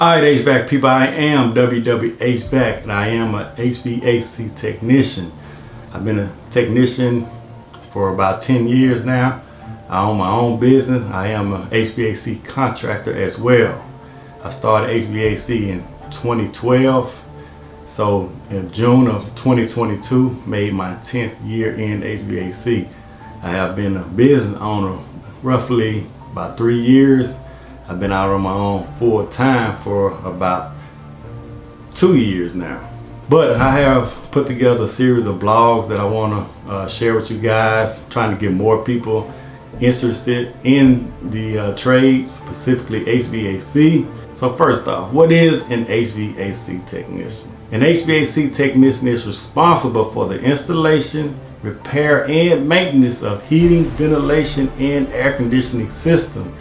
Alright, HVAC people, I am WW HVAC and I am an HVAC technician. I've been a technician for about 10 years now. I own my own business. I am an HVAC contractor as well. I started HVAC in 2012. So in June of 2022, made my 10th year in HVAC. I have been a business owner roughly about 3 years. I've been out on my own full time for about 2 years now. But I have put together a series of blogs that I want to share with you guys, trying to get more people interested in the trade, specifically HVAC. So first off, what is an HVAC technician? An HVAC technician is responsible for the installation, repair, and maintenance of heating, ventilation, and air conditioning systems.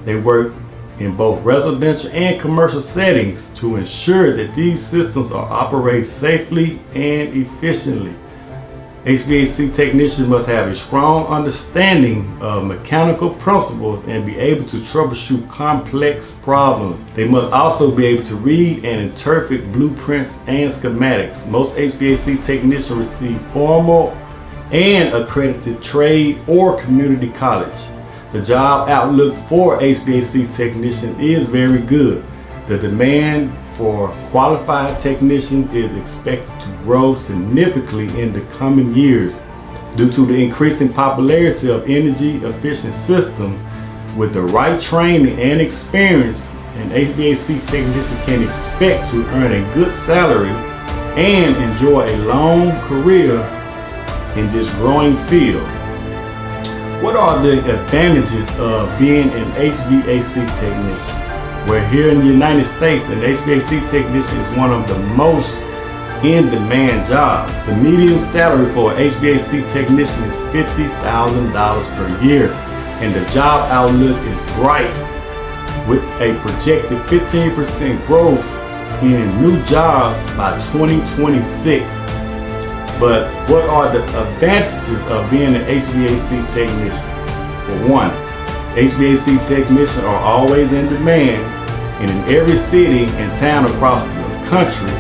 They work in both residential and commercial settings to ensure that these systems are operated safely and efficiently. HVAC technicians must have a strong understanding of mechanical principles and be able to troubleshoot complex problems. They must also be able to read and interpret blueprints and schematics. Most HVAC technicians receive formal and accredited trade or community college. The job outlook for HVAC technician is very good. The demand for qualified technicians is expected to grow significantly in the coming years due to the increasing popularity of energy efficient systems. With the right training and experience, an HVAC technician can expect to earn a good salary and enjoy a long career in this growing field. What are the advantages of being an HVAC technician? Well, here in the United States, an HVAC technician is one of the most in-demand jobs. The median salary for an HVAC technician is $50,000 per year, and the job outlook is bright with a projected 15% growth in new jobs by 2026. But what are the advantages of being an HVAC technician? For one, HVAC technicians are always in demand, and in every city and town across the country,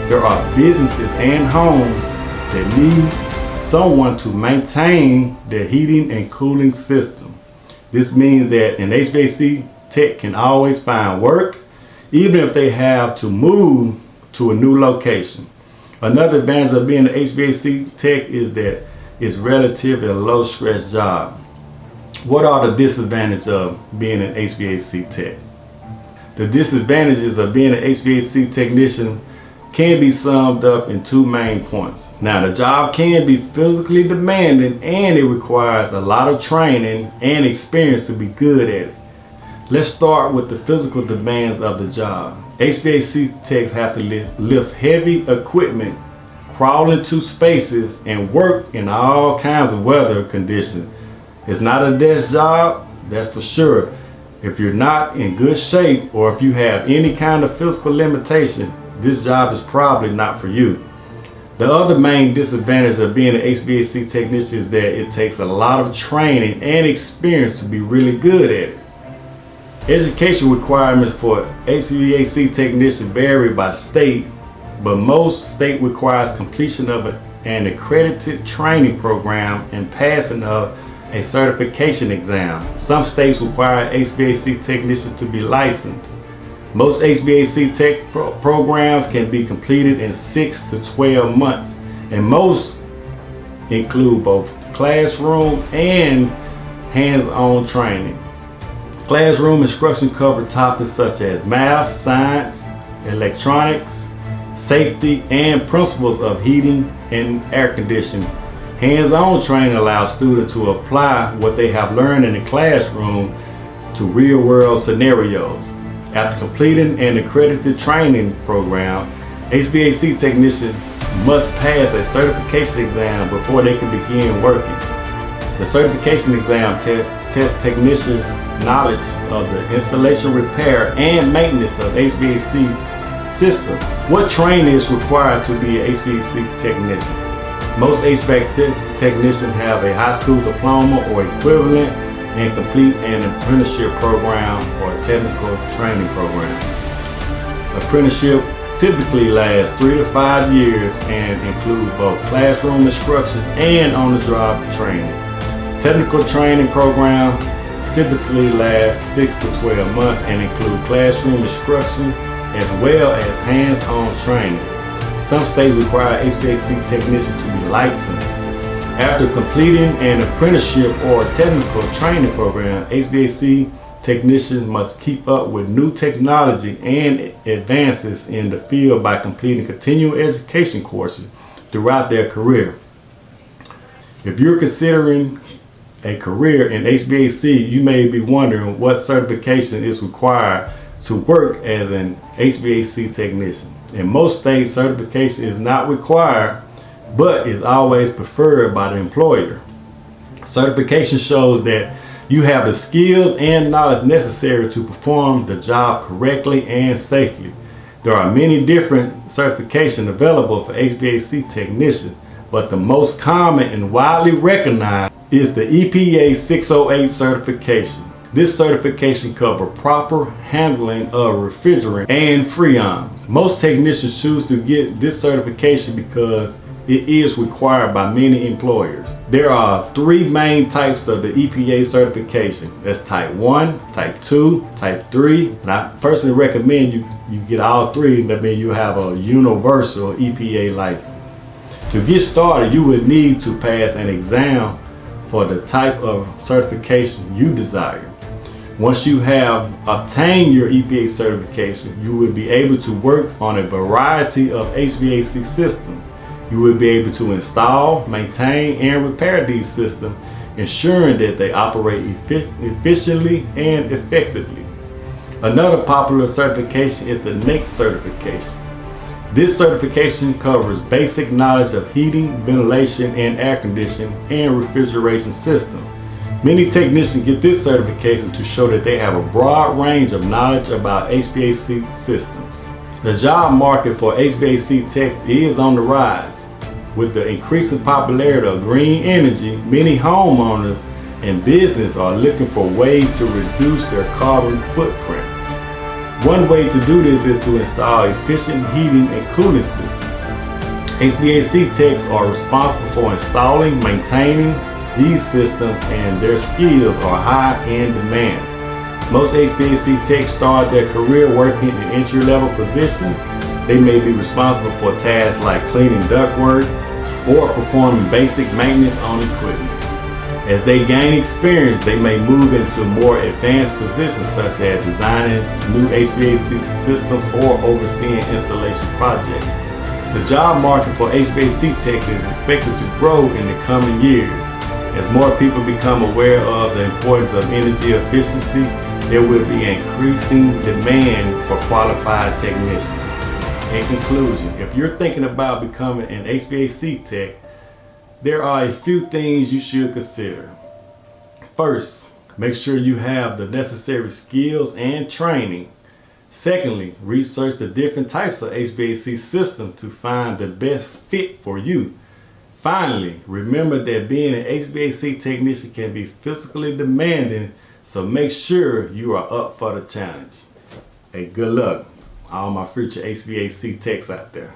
there are businesses and homes that need someone to maintain their heating and cooling system. This means that an HVAC tech can always find work, even if they have to move to a new location. Another advantage of being an HVAC tech is that it's relatively a low stress job. What are the disadvantages of being an HVAC tech? The disadvantages of being an HVAC technician can be summed up in two main points. Now, the job can be physically demanding and it requires a lot of training and experience to be good at it. Let's start with the physical demands of the job. HVAC techs have to lift heavy equipment, crawl into spaces, and work in all kinds of weather conditions. It's not a desk job, that's for sure. If you're not in good shape or if you have any kind of physical limitation, this job is probably not for you. The other main disadvantage of being an HVAC technician is that it takes a lot of training and experience to be really good at it. Education requirements for HVAC technicians vary by state, but most state requires completion of an accredited training program and passing of a certification exam. Some states require HVAC technicians to be licensed. Most HVAC tech programs can be completed in 6 to 12 months, and most include both classroom and hands-on training. Classroom instruction covers topics such as math, science, electronics, safety, and principles of heating and air conditioning. Hands-on training allows students to apply what they have learned in the classroom to real-world scenarios. After completing an accredited training program, HVAC technicians must pass a certification exam before they can begin working. The certification exam tests technicians' knowledge of the installation, repair, and maintenance of HVAC systems. What training is required to be an HVAC technician? Most HVAC technicians have a high school diploma or equivalent and complete an apprenticeship program or technical training program. Apprenticeship typically lasts 3 to 5 years and include both classroom instruction and on-the-job training. Technical training program typically lasts 6 to 12 months and include classroom instruction as well as hands-on training. Some states require HVAC technicians to be licensed. After completing an apprenticeship or technical training program, HVAC technicians must keep up with new technology and advances in the field by completing continuing education courses throughout their career. If you're considering a career in HVAC, you may be wondering what certification is required to work as an HVAC technician. In most states, certification is not required, but is always preferred by the employer. Certification shows that you have the skills and knowledge necessary to perform the job correctly and safely. There are many different certifications available for HVAC technicians, but the most common and widely recognized is the EPA 608 certification. This certification covers proper handling of refrigerant and freons. Most technicians choose to get this certification because it is required by many employers. There are 3 main types of the EPA certification. That's type 1, type 2, type 3. And I personally recommend you get all 3. That means you have a universal EPA license. To get started, you would need to pass an exam for the type of certification you desire. Once you have obtained your EPA certification, you will be able to work on a variety of HVAC systems. You will be able to install, maintain, and repair these systems, ensuring that they operate efficiently and effectively. Another popular certification is the NAICS certification. This certification covers basic knowledge of heating, ventilation, and air conditioning and refrigeration systems. Many technicians get this certification to show that they have a broad range of knowledge about HVAC systems. The job market for HVAC techs is on the rise. With the increasing popularity of green energy, many homeowners and businesses are looking for ways to reduce their carbon footprint. One way to do this is to install efficient heating and cooling systems. HVAC techs are responsible for installing, maintaining these systems, and their skills are high in demand. Most HVAC techs start their career working in entry-level positions. They may be responsible for tasks like cleaning ductwork or performing basic maintenance on equipment. As they gain experience, they may move into more advanced positions such as designing new HVAC systems or overseeing installation projects. The job market for HVAC techs is expected to grow in the coming years. As more people become aware of the importance of energy efficiency, there will be increasing demand for qualified technicians. In conclusion, if you're thinking about becoming an HVAC tech, there are a few things you should consider. First, make sure you have the necessary skills and training. Secondly, research the different types of HVAC systems to find the best fit for you. Finally, remember that being an HVAC technician can be physically demanding, so make sure you are up for the challenge. Hey, good luck, all my future HVAC techs out there.